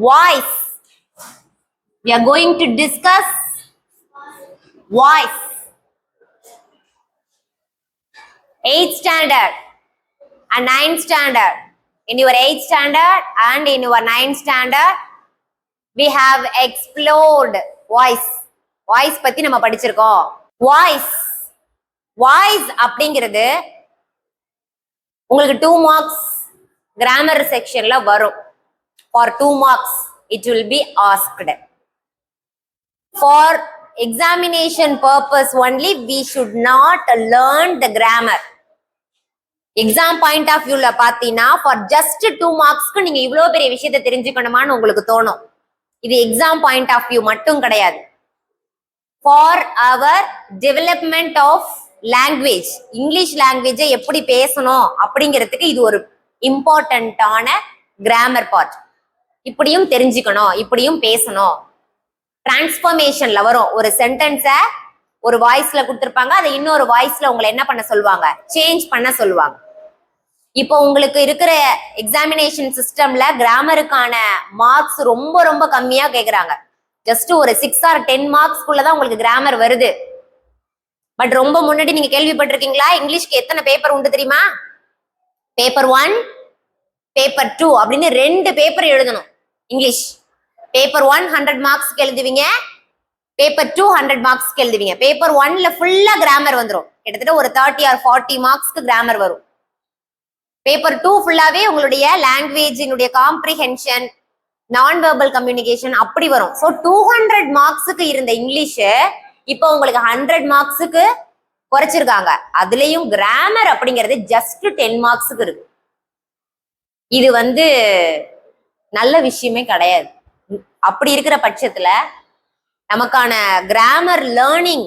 voice. We are going to discuss voice. 8th standard and 9th standard. In your 8th standard and in your 9th standard, we have explored voice. Voice பத்தி நம்ம படிச்சிருக்கோம். Voice. Voice அப்படிங்கிறது உங்களுக்கு 2 marks grammar sectionல வரும். For 2 marks, it will be asked. For examination purpose only, we should not learn the grammar. Exam point of view ல பாத்தீங்கன்னா for just 2 marksக்கு நீங்க இவ்வளவு பெரிய விஷயத்தை தெரிஞ்சுக்கணுமான்னு உங்களுக்கு தோணும். இது எக்ஸாம் பாயிண்ட் ஆஃப் வியூ மட்டும் கிடையாது. For our development of language, English லாங்குவேஜை எப்படி பேசணும் அப்படிங்கிறதுக்கு இது ஒரு இம்பார்ட்டன்டான கிராமர் பார்ட். இப்படியும் தெரிஞ்சுக்கணும், இப்படியும் பேசணும். டிரான்ஸ்ஃபர்மேஷன்ல வரும். ஒரு சென்டென்ஸை ஒரு வாய்ஸ்ல கொடுத்துருப்பாங்க, அதை இன்னொரு வாய்ஸ்ல உங்களை என்ன பண்ண சொல்லுவாங்க, சேஞ்ச் பண்ண சொல்லுவாங்க. இப்போ உங்களுக்கு இருக்கிற எக்ஸாமினேஷன் சிஸ்டம்ல கிராமருக்கான மார்க்ஸ் ரொம்ப ரொம்ப கம்மியா கேக்குறாங்க. ஜஸ்ட் ஒரு 6 or 10 மார்க்ஸ்க்குள்ளதான் உங்களுக்கு கிராமர் வருது. பட் ரொம்ப முன்னாடி நீங்க கேள்விப்பட்டிருக்கீங்களா, இங்கிலீஷ்க்கு எத்தனை பேப்பர் உண்டு தெரியுமா? பேப்பர் 1, பேப்பர் 2 அப்படின்னு 2 பேப்பர் எழுதணும். இங்கிலீஷ் பேப்பர் 1 100 மார்க்ஸ்க்கு எழுதுவீங்க, பேப்பர் 2 100 மார்க்ஸ்க்கு எழுதுவீங்க. பேப்பர் 1ல ஃபுல்லா கிராமர் வந்துடும். கிட்டத்தட்ட ஒரு 30 or 40 மார்க்ஸ்க்கு கிராமர் வரும். பேப்பர் 2 ஃபுல்லாவே உங்களுடைய லாங்குவேஜினுடைய காம்ப்ரிஹென்ஷன், நான் வெர்பல் கம்யூனிகேஷன் அப்படி வரும். ஸோ 200 மார்க்ஸுக்கு இருந்த இங்கிலீஷ் இப்போ உங்களுக்கு 100 மார்க்ஸுக்கு குறைச்சிருக்காங்க. அதுலயும் கிராமர் அப்படிங்கிறது ஜஸ்ட் 10 மார்க்ஸுக்கு இருக்கு. இது நல்ல விஷயமே கிடையாது. அப்படி இருக்கிற பட்சத்துல நமக்கான கிராமர் லேர்னிங்,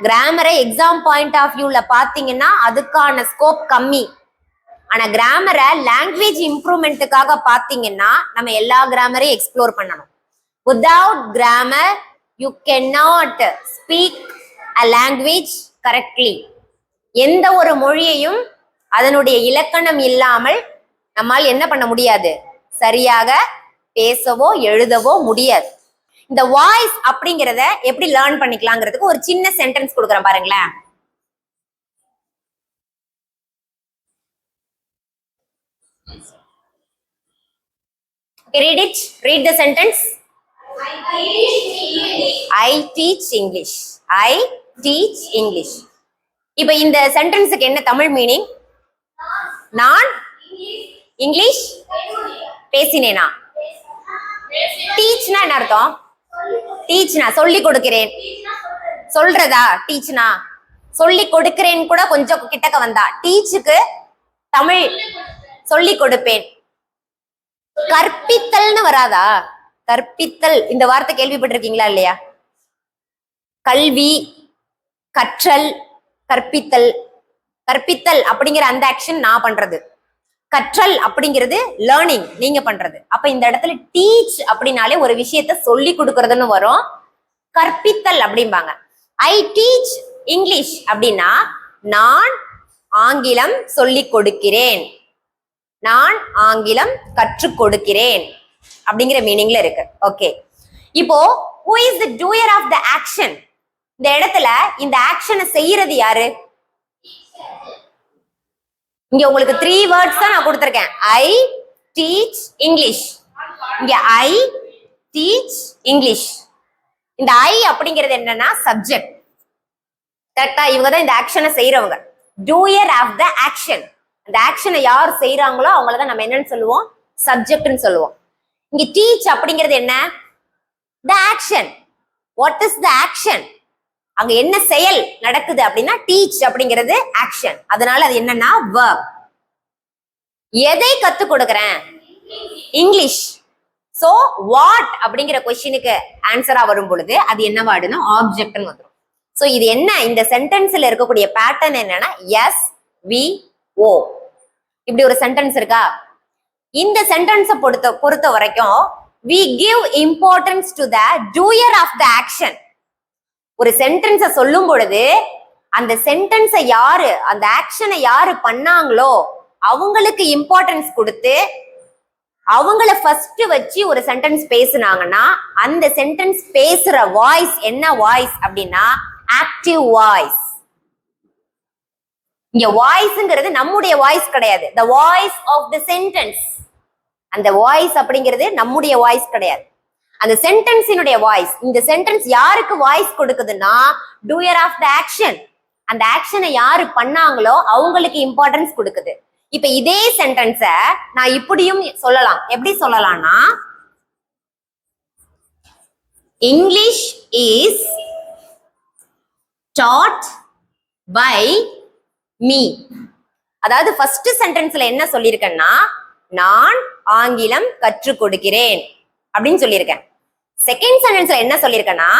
கிராமரை எக்ஸாம் பாயிண்ட் ஆஃப் வியூல பாத்தீங்கன்னா அதுக்கான ஸ்கோப் கம்மி. ஆனா கிராமரை லாங்குவேஜ் இம்ப்ரூவ்மெண்ட்டுக்காக பாத்தீங்கன்னா நம்ம எல்லா கிராமரையும் எக்ஸ்ப்ளோர் பண்ணணும். Without grammar you cannot speak a language correctly. எந்த ஒரு மொழியையும் அதனுடைய இலக்கணம் இல்லாமல் நம்மால் என்ன பண்ண முடியாது, சரியாக பேசவோ எழுதவோ முடியாது. இந்த வாய்ஸ் அப்படிங்கிறத எப்படி லேர்ன் பண்ணிக்கலாங்கிறதுக்கு ஒரு சின்ன சென்டென்ஸ் கொடுக்குறேன் பாருங்களேன். Read it. Read the sentence. I teach English. I teach English. இப்ப இந்த சென்டென்ஸுக்கு என்ன தமிழ் மீனிங்? நான் இங்கிலீஷ் பேசினேனா? டீச்னா என்ன அர்த்தம்? டீச்னா சொல்லி கொடுக்கிறேன். சொல்றதா டீச்னா? சொல்லி கொடுக்கிறேன் கூட கொஞ்சம் கிட்டக்க வந்தா. டீச்சுக்கு தமிழ் சொல்லி கொடுப்பேன். கற்பித்தல்னு வராதா? கற்பித்தல் இந்த வார்த்தை கேள்விப்பட்டிருக்கீங்களா இல்லையா? கல்வி, கற்றல், கற்பித்தல். கற்பித்தல் அப்படிங்கிற அந்த ஆக்ஷன் நான் பண்றது, கற்றல் அப்படிங்கிறது லேர்னிங் நீங்க பண்றது. அப்ப இந்த இடத்துல டீச் அப்படின்னாலே ஒரு விஷயத்த சொல்லி கொடுக்கறதுன்னு வரும். கற்பித்தல் அப்படிம்பாங்க. ஐ டீச் இங்கிலீஷ் அப்படின்னா நான் ஆங்கிலம் சொல்லி கொடுக்கிறேன், நான் ஆங்கிலம் கற்றுக் கொடுக்கிறேன் அப்படிங்கிற மீனிங்ல இருக்கு. ஓகே, இப்போ who is the doer of the action? இந்த இடத்துல இந்த ஆக்ஷனை செய்யறது யாரு? இங்க உங்களுக்கு 3 வேர்ட்ஸ் தான் நான் கொடுத்திருக்கேன். I teach English. இங்க ஐ டீச் இங்கிலீஷ். இந்த ஐ அப்படிங்கிறது என்னன்னா சப்ஜெக்ட். கரெக்டா? இவங்க தான் இந்த ஆக்ஷனை செய்யறவங்க. Doer of the action. அந்த ஆக்ஷனை யார் செய்யறாங்களோ அவங்களதான் நம்ம என்னன்னு சொல்லுவோம், சப்ஜெக்ட்னு சொல்லுவோம். இங்க டீச் அப்படிங்கிறது என்ன? The action. What is the action? அங்க என்ன செயல் நடக்குது அப்படின்னா டீச் அப்படிங்கிறது ஆக்ஷன். அதனால அது என்னன்னா verb. எதை கத்து கொடுக்கறேன்? இங்கிலீஷ். சோ வாட் அப்படிங்கிற கொஸ்டினுக்கு ஆன்சரா வரும் பொழுது அது என்ன வார்டுனா ஆப்ஜெக்ட்னு வந்துடும். சோ இது என்ன, இந்த சென்டென்ஸ்ல இருக்கக்கூடிய பேட்டர்ன் என்னன்னா எஸ் வி ஓ. இப்படி ஒரு சென்டென்ஸ் இருக்கா? இந்த சென்டென்ஸை பொறுத்த வரைக்கும் we give importance to the doer of the action. ஒரு சென்டென்ஸை சொல்லும் பொழுது அந்த சென்டென்ஸை யாரு, அந்த ஆக்ஷனை யாரு பண்ணாங்களோ அவங்களுக்கு இம்பார்ட்டன்ஸ் கொடுத்து அவங்கள ஃபர்ஸ்ட் வச்சு ஒரு சென்டென்ஸ் பேசுனாங்கன்னா அந்த சென்டென்ஸ் பேசுற வாய்ஸ் என்ன வாய்ஸ் அப்படின்னா ஆக்டிவ் வாய்ஸ். இங்க வாய்ஸ்ங்கிறது நம்முடைய வாய்ஸ் கிடையாது, the voice of the sentence. அந்த வாய்ஸ் அப்படிங்கிறது நம்முடைய வாய்ஸ் கிடையாது, அந்த சென்டென்ஸினுடைய வாய்ஸ். இந்த சென்டென்ஸ் யாருக்கு வாய்ஸ் கொடுக்குதுன்னா டூயர் ஆஃப் த ஆக்ஷன். அந்த ஆக்ஷனை யாரு பண்ணாங்களோ அவங்களுக்கு இம்பார்ட்டன்ஸ் கொடுக்குது. இப்ப இதே சென்டென்ஸ நான் இப்படியும் சொல்லலாம். எப்படி சொல்லலாம்னா English is taught by me. அதாவது ஃபர்ஸ்ட் சென்டென்ஸ்ல என்ன சொல்லியிருக்கேன்னா நான் ஆங்கிலம் கற்றுக் கொடுக்கிறேன் அப்படின்னு சொல்லியிருக்கேன். செகண்ட் சென்டென்ஸ்ல என்ன சொல்லியிருக்கேன்னா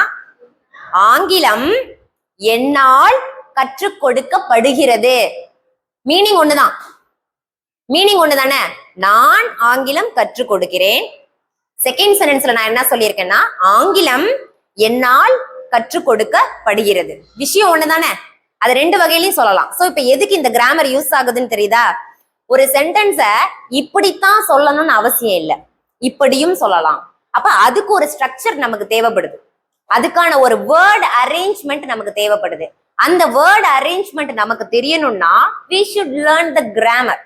ஆங்கிலம் என்னால் கற்றுக் கொடுக்கப்படுகிறது. மீனிங் ஒண்ணுதான், மீனிங் ஒண்ணுதானே. நான் ஆங்கிலம் கற்றுக் கொடுக்கிறேன். செகண்ட் சென்டென்ஸ்ல நான் என்ன சொல்லியிருக்கேன்னா ஆங்கிலம் என்னால் கற்றுக் கொடுக்கப்படுகிறது. விஷயம் ஒண்ணுதானே, அது ரெண்டு வகையிலையும் சொல்லலாம். சோ இப்ப எதுக்கு இந்த கிராமர் யூஸ் ஆகுதுன்னு தெரியுதா? ஒரு சென்டென்ஸ இப்படித்தான் சொல்லணும்னு அவசியம் இல்லை, இப்படியும் சொல்லலாம். அப்ப அதுக்கு ஒரு ஸ்ட்ரக்சர் நமக்கு தேவைப்படுது, அதுக்கான ஒரு வேர்ட் அரேஞ்ச்மெண்ட் நமக்கு தேவைப்படுது. அந்த வேர்ட் அரேஞ்ச்மெண்ட் நமக்கு தெரியணும்னா we should learn the grammar.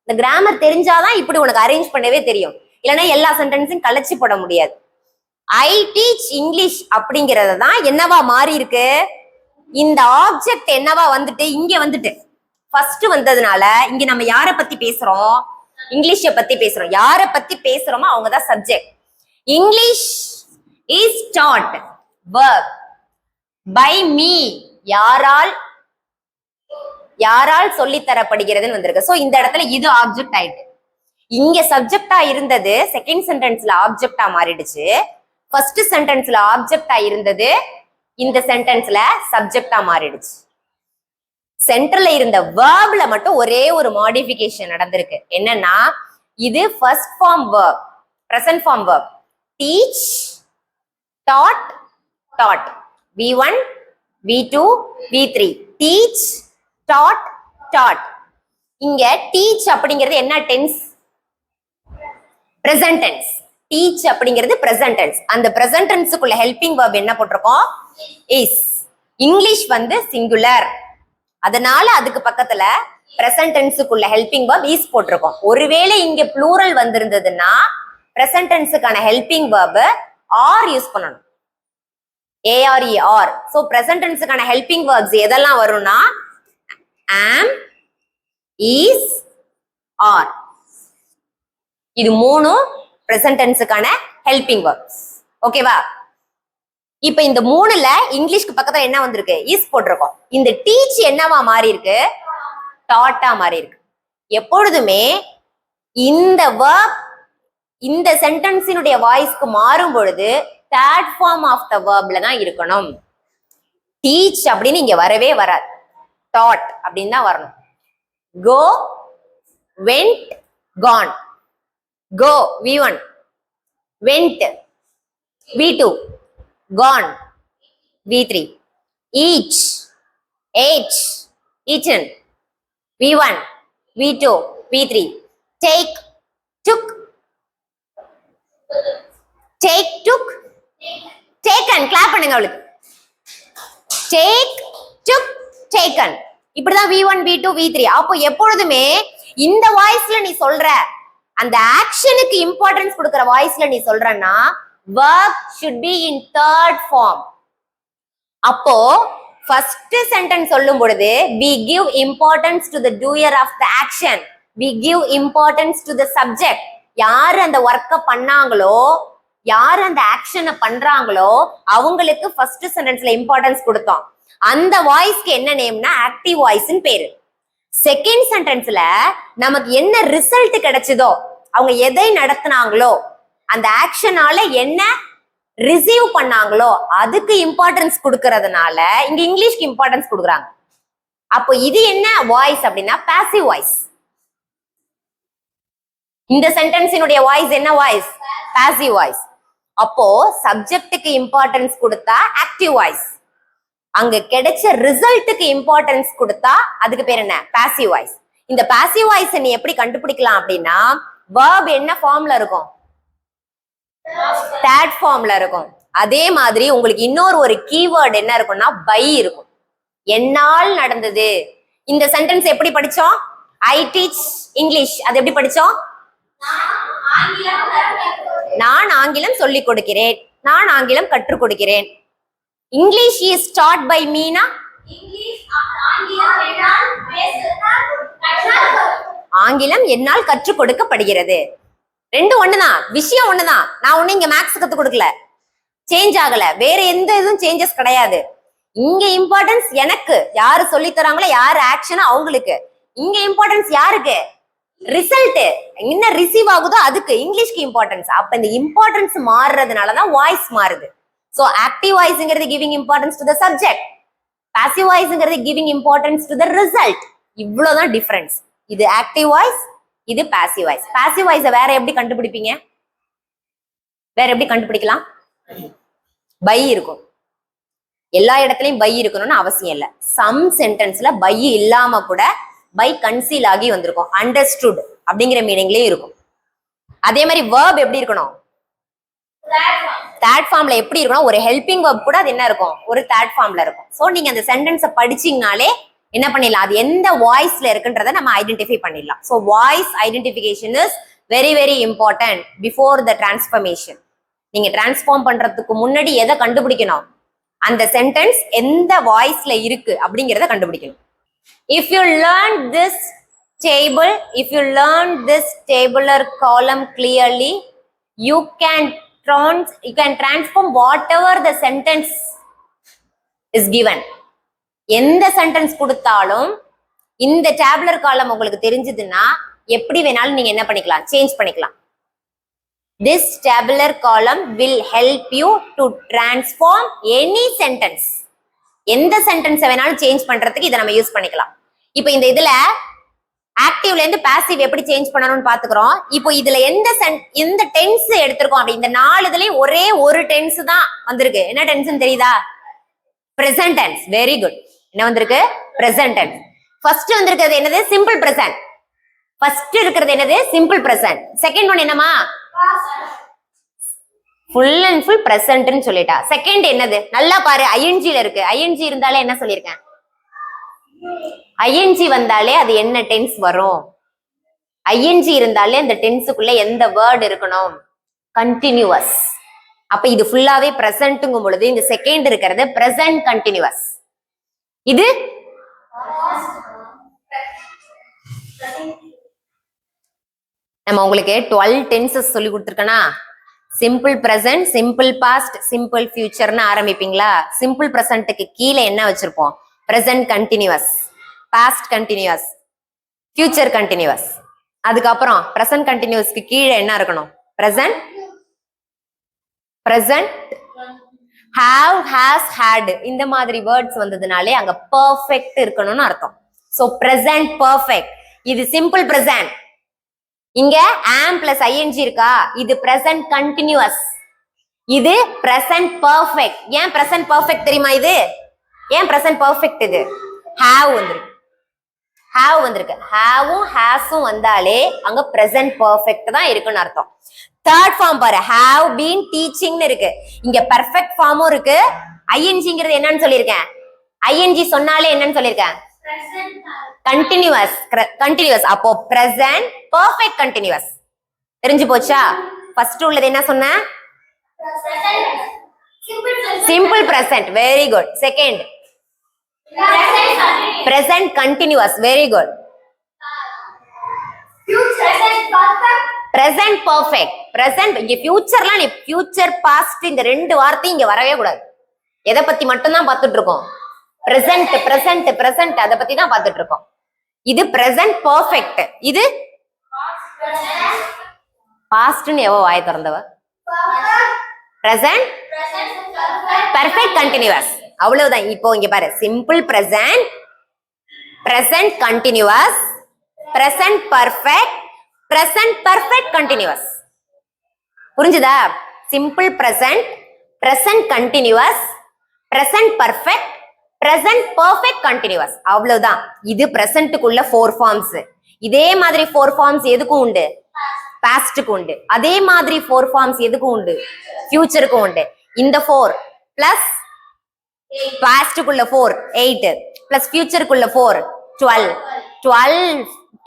இந்த கிராமர் தெரிஞ்சாதான் இப்படி உனக்கு அரேஞ்ச் பண்ணவே தெரியும், இல்லைன்னா எல்லா சென்டென்ஸும் கலைச்சு போட முடியாது. ஐ டீச் இங்கிலீஷ் அப்படிங்கறது தான் என்னவா மாறி இருக்கு, இந்த ஆப்ஜெக்ட் என்னவா வந்துட்டு இங்க வந்துட்டு ஃபர்ஸ்ட் வந்ததுனால இங்க நம்ம யாரை பத்தி பேசுறோம், இங்கிலீஷை பத்தி பேசுறோம். யாரை பத்தி பேசுறோமோ அவங்கதான் subject. English is taught verb by me, யாரால் யாரால் சொல்லித்தரப்படுகிறதுன்னு வந்திருக்கு. சோ இந்த இடத்துல இது ஆப்ஜெக்ட் ஆயிட்டு, இங்க சப்ஜெக்டா இருந்தது செகண்ட் சென்டென்ஸ்ல ஆப்ஜெக்டா மாறிடுச்சு. ஃபர்ஸ்ட் சென்டென்ஸ்ல ஆப்ஜெக்டா இருந்தது இந்த சென்டென்ஸ்ல சப்ஜெக்டா மாறிடுச்சு. சென்டர்ல இருந்த வேர்ப்ல மட்டும் ஒரே ஒரு மாடிஃபிகேஷன் நடந்திருக்கு. என்னன்னா இது first form verb, present form verb. Teach, taught, taught. V1, V2, V3. Teach, taught, taught. இங்க டீச் அப்படிங்கிறது என்ன டென்ஸ்? Present tense. டீச் அப்படிங்கிறது பிரசன்ட் டென்ஸ். அந்த பிரசன்ட் டென்ஸுக்குள்ள ஹெல்பிங் வேர்ப் என்ன போட்டிருக்கோம்? இஸ். இங்கிலீஷ் வந்து சிங்குலர், அதனால அதுக்கு பக்கத்துல பிரசன்ட் டென்ஸுக்குள்ள ஹெல்பிங் வேர்ப் இஸ் போட்டிருக்கோம். ஒருவேளை இங்க ப்ளூரல் வந்திருந்ததுன்னா பிரசன்ட் டென்ஸுக்கான ஹெல்பிங் வேர்ப் ஆர் யூஸ் பண்ணணும், ARE ஆர். சோ பிரசன்ட் டென்ஸுக்கான ஹெல்பிங் வேர்ப்ஸ் எதெல்லாம் வரும்னா am, is, are. இது மூணும் பிரசன்ட் டென்ஸுக்கான ஹெல்பிங் வேர்ப்ஸ். ஓகேவா? இப்ப இந்த மூணுல இங்கிலீஷ்க்கு பக்கத்துல என்ன வந்திருக்கு? இஸ் போட்டிருக்கோம். இந்த டீச் என்னவா மாறி இருக்கு? டாட்டா மாறி இருக்கு. எப்பொழுதுமே இந்த வேர்ப் இந்த சென்டென்ஸினுடைய வாய்ஸ்க்கு மாறும் பொழுது தேர்ட் ஃபார்ம் ஆஃப் த வேர்ப்ல தான் இருக்கணும். டீச் அப்படின்னு இங்க வரவே வராது, டாட் அப்படின்னு தான் வரணும். கோ, வெண்ட், கான். கோ V1, went V2, gone V3, each, ate, eaten V1, V2, V3. Take, took, take, took, taken. clap பண்ணுங்க அவளுக்கு. take, took, taken. இப்படிதான் V1, V2, V3. அப்போ எப்பொழுதுமே இந்த வாய்ஸ்ல நீ சொல்ற அந்த ஆக்ஷனுக்கு இம்பார்ட்டன்ஸ் கொடுக்கிற வாய்ஸ்ல நீ சொல்றன்னா verb should be in third form. அப்போ first sentence சொல்லும் பொழுது we give importance to the doer of the action, we give importance to the subject. யார் அந்த ஒர்க்க பண்ணாங்களோ, யார் அந்த ஆக்ஷனை பண்றாங்களோ அவங்களுக்கு ஃபர்ஸ்ட் சென்டென்ஸ்ல இம்பார்ட்டன்ஸ் கொடுத்தோம். அந்த வாய்ஸ்க்கு என்ன நேம்னா ஆக்டிவ் வாய்ஸ்னு பேரு. செகண்ட் சென்டென்ஸ்ல நமக்கு என்ன ரிசல்ட் கிடைச்சதோ, அவங்க எதை நடத்தினாங்களோ, அந்த ஆக்ஷனால என்ன ரிசீவ் பண்ணாங்களோ அதுக்கு இம்பார்ட்டன்ஸ் கொடுக்கறதுனால இங்க இங்கிலீஷ்க்கு இம்பார்ட்டன்ஸ் கொடுக்குறாங்க. அப்போ இது என்ன வாய்ஸ் அப்படின்னா பாசிவ் வாய்ஸ். இந்த சென்டென்ஸினுடைய வாய்ஸ் என்ன வாய்ஸ்? Passive voice. அப்போ சப்ஜெக்ட்டுக்கு இம்பார்ட்டன்ஸ் கொடுத்தா ஆக்டிவ் வாய்ஸ், அங்க கிடைச்ச ரிசல்ட்டுக்கு இம்பார்ட்டன்ஸ் கொடுத்தா அதுக்கு பேர் என்ன? Passive voice. இந்த பாசிவ் வாய்ஸ் நீ எப்படி கண்டுபிடிக்கலாம் அப்படின்னா verb என்ன ஃபார்ம்ல இருக்கும்? தேர்ட் ஃபார்ம்ல இருக்கும். அதே மாதிரி உங்களுக்கு இன்னொரு ஒரு கீவேர்ட் என்ன இருக்கும்னா பை இருக்கும். என்னால் நடந்தது. இந்த சென்டென்ஸ் எப்படி படிச்சோம்? I teach English. அது எப்படி படிச்சோம்? நான் ஆங்கிலம் சொல்லிக் கொடுக்கிறேன். நான் ஆங்கிலம் கற்றுக் கொடுக்கிறேன். English is taught by Meena ஆங்கிலம் என்னால் கற்றுக் கொடுக்கப்படுகிறது. ரெண்டு ஒண்ணுதான், விஷயம் ஒண்ணுதான். நான் ஒண்ணு இங்க மேக்ஸ் கத்து கொடுக்கல, சேஞ்ச் ஆகல, வேற எந்த இதுவும் சேஞ்சஸ் கிடையாது. இங்க இம்பார்ட்டன்ஸ் எனக்கு, யாரு சொல்லி தராங்களோ யாரு ஆக்ஷன் அவங்களுக்கு. இங்க இம்பார்ட்டன்ஸ் யாருக்கு? ரிசல்ட் என்ன ரிசீவ் ஆகுதோ அதுக்கு. இங்கிலீஷ்க்கு இம்பார்ட்டன்ஸ். அப்ப இந்த இம்பார்ட்டன்ஸ் மாறுறதுனாலதான் வாய்ஸ் மாறுது. சோ ஆக்டிவ் வாய்ஸ்ங்கிறது giving importance to the subject, passive வாய்ஸ்ங்கிறது giving importance to the result. இவ்வளவுதான் டிஃபரன்ஸ். இது ஆக்டிவ் வாய்ஸ், இது பாசிவ் வாய்ஸ். பாசிவ் வாய்ஸை வேற எப்படி கண்டுபிடிப்பீங்க? வேற எப்படி கண்டுபிடிக்கலாம்? பை இருக்கும். எல்லா இடத்துலயும் பை இருக்கணும்னு அவசியம் இல்லை. சம் சென்டென்ஸ்ல பை இல்லாம கூட பை கன்சீல் ஆகி வந்திருக்கும். அண்டர்ஸ்டுட் அப்படிங்கிற மீனிங்லயே இருக்கும். அதே மாதிரி verb எப்படி இருக்கணும்? தேர்ட் ஃபார்ம்ல எப்படி இருக்கணும்? ஒரு ஹெல்பிங் verb கூட அது என்ன இருக்கும்? ஒரு தேர்ட் ஃபார்ம்ல இருக்கும். சோ நீங்க அந்த சென்டென்ஸை படிச்சீங்கனாலே என்ன பண்ணிடலாம்? அது எந்த வாய்ஸ்ல இருக்குன்றத நம்ம ஐடென்டிஃபை பண்ணிடலாம். So voice identification is very very important before the transformation. நீங்க டிரான்ஸ்ஃபார்ம் பண்றதுக்கு முன்னாடி எதை கண்டுபிடிக்கணும்? அந்த சென்டென்ஸ் எந்த வாய்ஸ்ல இருக்கு அப்படிங்கிறத கண்டுபிடிக்கணும். If you learn this table, if you learn this tabular column clearly, you can transform whatever the sentence is given. எந்த சென்டென்ஸ் கொடுத்தாலும் இந்த டேபுலர் காலம் உங்களுக்கு தெரிஞ்சதுன்னா எப்படி வேணாலும் நீங்க என்ன பண்ணிக்கலாம்? சேஞ்ச் பண்ணிக்கலாம். This tabular column will help you to transform any sentence. எந்த சென்டென்ஸை வேணாலும் சேஞ்ச் பண்றதுக்கு இதை நம்ம யூஸ் பண்ணிக்கலாம். இப்போ இந்த இதுல ஆக்டிவ்ல இருந்து பாசிவ் எப்படி சேஞ்ச் பண்ணணும்னு பாத்துக்கிறோம். இப்போ இதுல எந்த டென்ஸ் எடுத்திருக்கோம் அப்படி இந்த 4 இதுலயும் ஒரே ஒரு டென்ஸ் தான் வந்திருக்கு. என்ன டென்ஸ்னு தெரியுதா? Present tense. Very good. என்ன வந்திருக்கு? Present tense. ஃபர்ஸ்ட் வந்திருக்கிறது என்னது? Simple present. ஃபர்ஸ்ட் இருக்கிறது என்னது? Simple present. செகண்ட் ஒன் என்னமா? ஃபுல் அண்ட் ஃபுல் பிரசன்ட்னு சொல்லிட்டா. செகண்ட் என்னது? நல்லா பாரு, ஐஎன்ஜில இருக்கு. ஐஎன்ஜி இருந்தாலே என்ன சொல்லியிருக்கேன்? ஐஎன்ஜி வந்தாலே அது என்ன டென்ஸ் வரும்? ஐஎன்ஜி இருந்தாலே அந்த டென்ஸுக்குள்ள எந்த வேர்ட் இருக்கணும்? கண்டினியூவஸ். அப்ப இது ஃபுல்லாவே பிரசன்ட்ங்கும் பொழுது இந்த செகண்ட் இருக்கிறது பிரசன்ட் கண்டினியூவஸ். இது நம்ம உங்களுக்கு 12 டென்சஸ் சொல்லி கொடுத்துருக்கனா? Simple present, simple past, simple ஃபியூச்சர்னு ஆரம்பிப்பீங்களா? சிம்பிள் பிரசன்ட்டுக்கு கீழே என்ன வச்சிருப்போம்? Present continuous, past continuous, future continuous. அதுக்கப்புறம் பிரசன்ட் கண்டினியூவஸ்க்கு கீழே என்ன இருக்கணும்? Present, present, have, has, had. இந்த மாதிரி வேர்ட்ஸ் வந்ததுனாலே அங்க பெர்ஃபெக்ட் இருக்கணும்னு அர்த்தம். So present perfect. இது சிம்பிள் பிரசன்ட். இங்க ஆம் பிளஸ் ஐஎன்ஜி இருக்கா? இது பிரசன்ட் கண்டினியூவஸ். இது பிரசன்ட் பெர்ஃபெக்ட். ஏன் பிரசன்ட் பெர்ஃபெக்ட் தெரியுமா? இது ஏன் பிரசன்ட் பெர்ஃபெக்ட்? இது ஹாவ் வந்திருக்கு. ஹாவ் வந்திருக்கு. ஹாவும் ஹாஸும் வந்தாலே அங்க பிரசன்ட் பெர்ஃபெக்ட் தான் இருக்குன்னு அர்த்தம். தேர்ட் ஃபார்ம் பாரு, ஹாவ் பீன் டீச்சிங்னு இருக்கு. இங்க பெர்ஃபெக்ட் ஃபார்மும் இருக்கு. ஐஎன்ஜிங்கிறது என்னன்னு சொல்லியிருக்கேன்? ஐஎன்ஜி சொன்னாலே என்னன்னு சொல்லியிருக்கேன்? கண்டினியூவஸ். கண்டினியூவஸ். அப்போ பிரசன்ட் பெர்ஃபெக்ட் கண்டினியூவஸ். தெரிஞ்சு போச்சா? ஃபர்ஸ்ட் உள்ளது என்ன சொன்ன? Simple present. Very good. Second present continuous. Very good. Present perfect. Present இங்க ஃபியூச்சர்லாம் நீ ஃபியூச்சர் பாஸ்ட் இந்த ரெண்டு வார்த்தையும் இங்க வரவே கூடாது. எதை பத்தி மட்டும் தான் பார்த்துட்டு இருக்கோம்? Present, present, present. அதை பத்தி தான் பார்த்துட்டு இருக்கோம். இது பிரசன்ட் பெர்ஃபெக்ட். இது பாஸ்ட்னு எவ வாய திறந்தவ? Present perfect continuous. அவ்வளவுதான். இப்போ இங்க பாரு, simple present, present continuous, present perfect, present perfect continuous. புரிஞ்சுதா? Simple present, present continuous, present perfect, present perfect continuous. அவ்வளவுதான். இது பிரசன்ட்டுக்குள்ள 4 ஃபார்ம்ஸ். இதே மாதிரி 4 ஃபார்ம்ஸ் எதுக்கும் உண்டு? பாஸ்டுக்கு உண்டு. அதே மாதிரி 4 ஃபார்ம்ஸ் எதுக்கும் உண்டு, ஃபியூச்சருக்கும் உண்டு. இந்த 4 பிளஸ் பாஸ்டுக்குள்ள 4 8 பிளஸ் ஃபியூச்சருக்குள்ள 4 12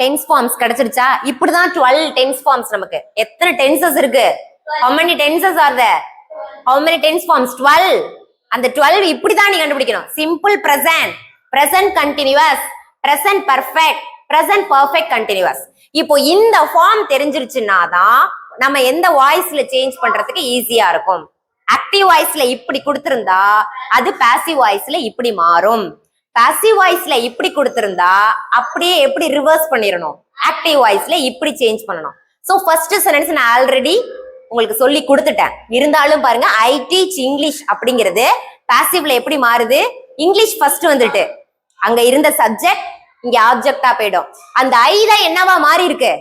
டென்ஸ் ஃபார்ம்ஸ் கிடைச்சிருச்சா? இப்படிதான் 12 டென்ஸ் ஃபார்ம்ஸ். நமக்கு எத்தனை டென்சஸ் இருக்கு? how many tenses are there? how many tense forms? 12. அந்த 12 இப்படிதான் நீ கண்டுபிடிக்கணும். Simple present, present continuous, present perfect, present perfect continuous. இப்போ இந்த ஃபார்ம் தெரிஞ்சிருச்சுன்னா தான் நம்ம எந்த வாய்ஸ்ல சேஞ்ச் பண்றதுக்கு ஈஸியா இருக்கும். ஆக்டிவ் வாய்ஸ்ல இப்படி கொடுத்திருந்தா அது பாசிவ் வாய்ஸ்ல இப்படி மாறும். பாசிவ் வாய்ஸ்ல இப்படி கொடுத்திருந்தா அப்படியே எப்படி ரிவர்ஸ் பண்ணிடணும், ஆக்டிவ் வாய்ஸ்ல இப்படி சேஞ்ச் பண்ணணும். சோ ஃபர்ஸ்ட் சென்டென்ஸ் நான் ஆல்ரெடி உங்களுக்கு சொல்லி கொடுத்துட்டேன். இருந்தாலும் பாருங்க, ஐ டீச் இங்கிலீஷ் அப்படிங்கிறது பாசிவ்ல எப்படி மாறுது? இங்கிலீஷ் ஃபர்ஸ்ட் வந்துட்டு அங்க இருந்த சப்ஜெக்ட் இங்க ஆப்ஜெக்டா போயிடும். அந்த ஐ தான் என்னவா மாறி இருக்கு?